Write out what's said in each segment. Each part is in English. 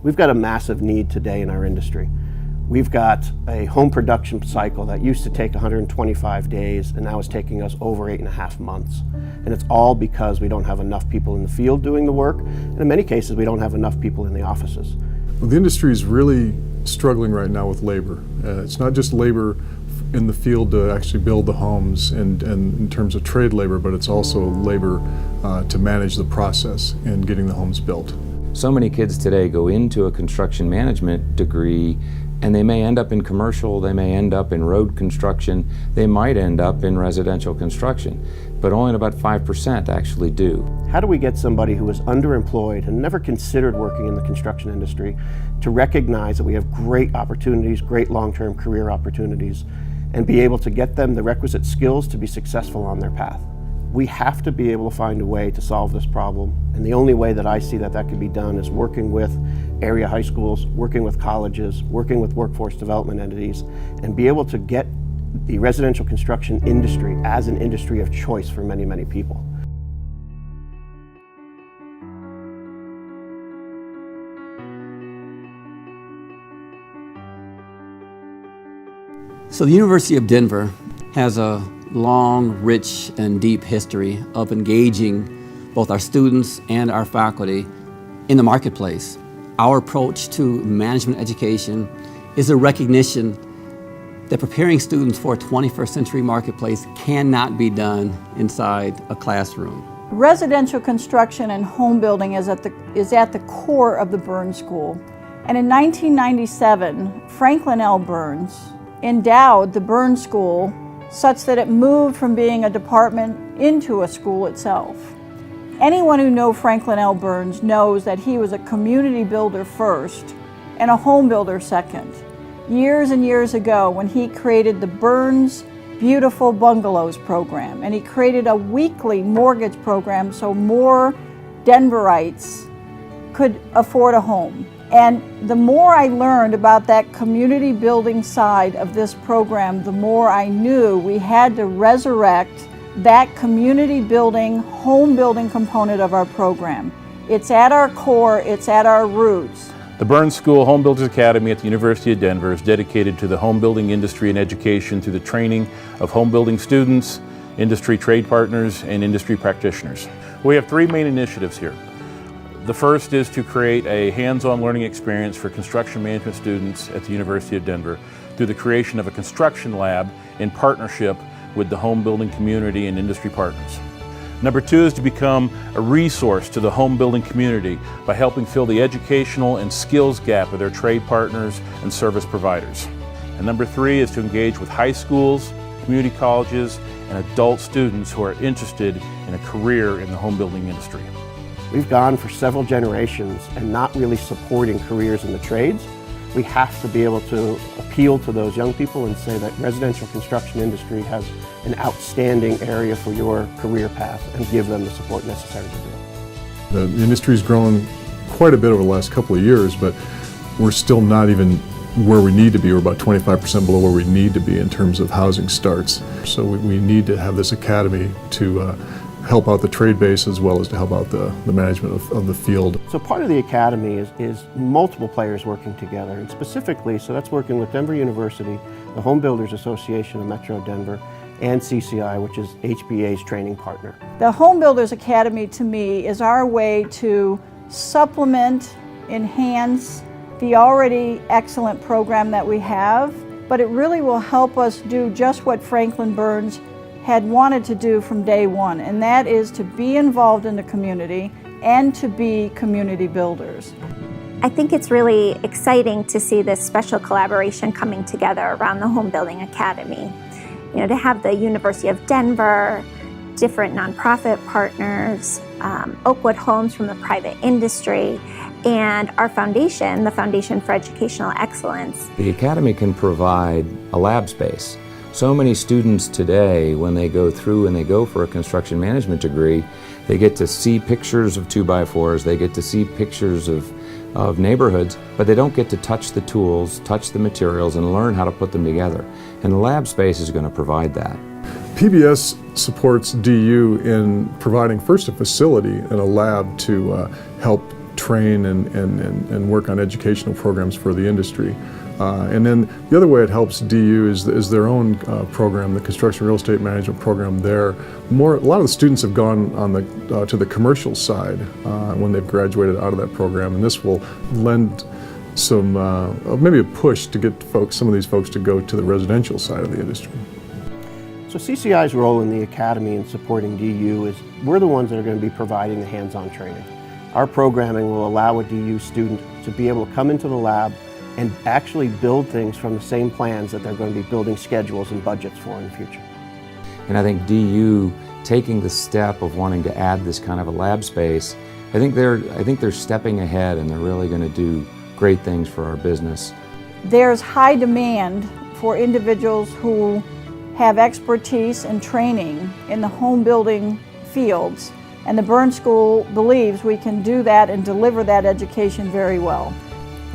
We've got a massive need today in our industry. We've got a home production cycle that used to take 125 days and now is taking us over 8.5 months. And it's all because we don't have enough people in the field doing the work, and in many cases we don't have enough people in the offices. Well, the industry is really struggling right now with labor. It's not just labor in the field to actually build the homes and in terms of trade labor, but it's also labor to manage the process in getting the homes built. So many kids today go into a construction management degree and they may end up in commercial, they may end up in road construction, they might end up in residential construction, but only about 5% actually do. How do we get somebody who is underemployed and never considered working in the construction industry to recognize that we have great opportunities, great long-term career opportunities, and be able to get them the requisite skills to be successful on their path? We have to be able to find a way to solve this problem, and the only way that I see that can be done is working with area high schools, working with colleges, working with workforce development entities, and be able to get the residential construction industry as an industry of choice for many, many people. So the University of Denver has a long, rich, and deep history of engaging both our students and our faculty in the marketplace. Our approach to management education is a recognition that preparing students for a 21st century marketplace cannot be done inside a classroom. Residential construction and home building is at the core of the Burns School. And in 1997, Franklin L. Burns endowed the Burns School such that it moved from being a department into a school itself. Anyone who knows Franklin L. Burns knows that he was a community builder first and a home builder second. Years and years ago, when he created the Burns Beautiful Bungalows program, and he created a weekly mortgage program so more Denverites could afford a home. And the more I learned about that community building side of this program, the more I knew we had to resurrect that community building, home building component of our program. It's at our core, it's at our roots. The Burns School Home Builders Academy at the University of Denver is dedicated to the home building industry and education through the training of home building students, industry trade partners, and industry practitioners. We have three main initiatives here. The first is to create a hands-on learning experience for construction management students at the University of Denver through the creation of a construction lab in partnership with the home building community and industry partners. Number two is to become a resource to the home building community by helping fill the educational and skills gap of their trade partners and service providers. And number three is to engage with high schools, community colleges, and adult students who are interested in a career in the home building industry. We've gone for several generations and not really supporting careers in the trades. We have to be able to appeal to those young people and say that residential construction industry has an outstanding area for your career path and give them the support necessary to do it. The industry's grown quite a bit over the last couple of years, but we're still not even where we need to be. We're about 25% below where we need to be in terms of housing starts. So we need to have this academy to help out the trade base as well as to help out the management of the field. So part of the academy is multiple players working together, and specifically, so that's working with Denver University, the Home Builders Association of Metro Denver, and CCI, which is HBA's training partner. The Home Builders Academy, to me, is our way to supplement, enhance the already excellent program that we have, but it really will help us do just what Franklin Burns had wanted to do from day one, and that is to be involved in the community and to be community builders. I think it's really exciting to see this special collaboration coming together around the Home Building Academy. You know, to have the University of Denver, different nonprofit partners, Oakwood Homes from the private industry, and our foundation, the Foundation for Educational Excellence. The Academy can provide a lab space. So many students today, when they go through and they go for a construction management degree, they get to see pictures of 2x4s, they get to see pictures of neighborhoods, but they don't get to touch the tools, touch the materials, and learn how to put them together. And the lab space is going to provide that. PBS supports DU in providing first a facility and a lab to help train and work on educational programs for the industry. And then the other way it helps DU is their own program, the construction real estate management program there. A lot of the students have gone on to the commercial side when they've graduated out of that program, and this will lend some maybe a push to get some of these folks to go to the residential side of the industry. So CCI's role in the Academy in supporting DU is we're the ones that are going to be providing the hands-on training. Our programming will allow a DU student to be able to come into the lab and actually build things from the same plans that they're going to be building schedules and budgets for in the future. And I think DU taking the step of wanting to add this kind of a lab space, I think they're stepping ahead, and they're really going to do great things for our business. There's high demand for individuals who have expertise and training in the home building fields, and the Burns School believes we can do that and deliver that education very well.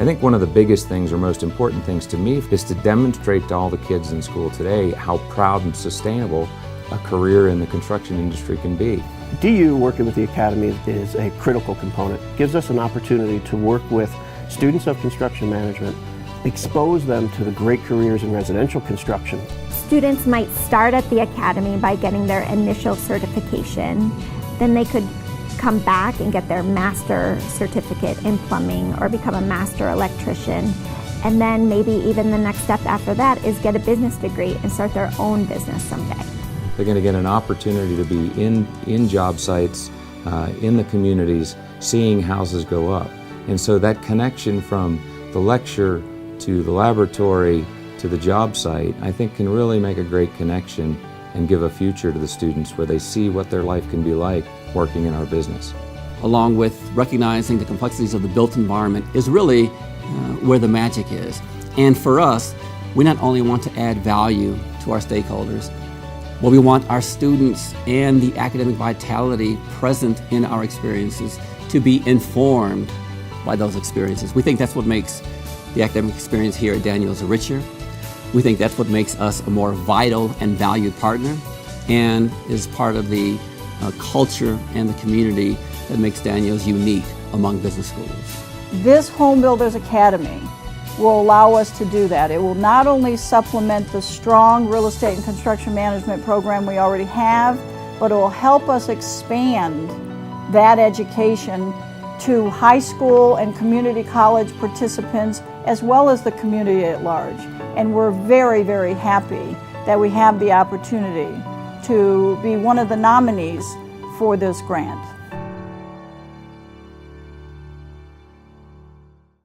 I think one of the biggest things or most important things to me is to demonstrate to all the kids in school today how proud and sustainable a career in the construction industry can be. DU working with the Academy is a critical component. It gives us an opportunity to work with students of construction management, expose them to the great careers in residential construction. Students might start at the Academy by getting their initial certification. Then they could come back and get their master certificate in plumbing or become a master electrician. And then maybe even the next step after that is get a business degree and start their own business someday. They're going to get an opportunity to be in job sites, in the communities, seeing houses go up. And so that connection from the lecture to the laboratory to the job site, I think can really make a great connection and give a future to the students where they see what their life can be like working in our business. Along with recognizing the complexities of the built environment is really where the magic is. And for us, we not only want to add value to our stakeholders, but we want our students and the academic vitality present in our experiences to be informed by those experiences. We think that's what makes the academic experience here at Daniels richer. We think that's what makes us a more vital and valued partner, and is part of the culture and the community that makes Daniels unique among business schools. This Home Builders Academy will allow us to do that. It will not only supplement the strong real estate and construction management program we already have, but it will help us expand that education to high school and community college participants, as well as the community at large. And we're very, very happy that we have the opportunity to be one of the nominees for this grant.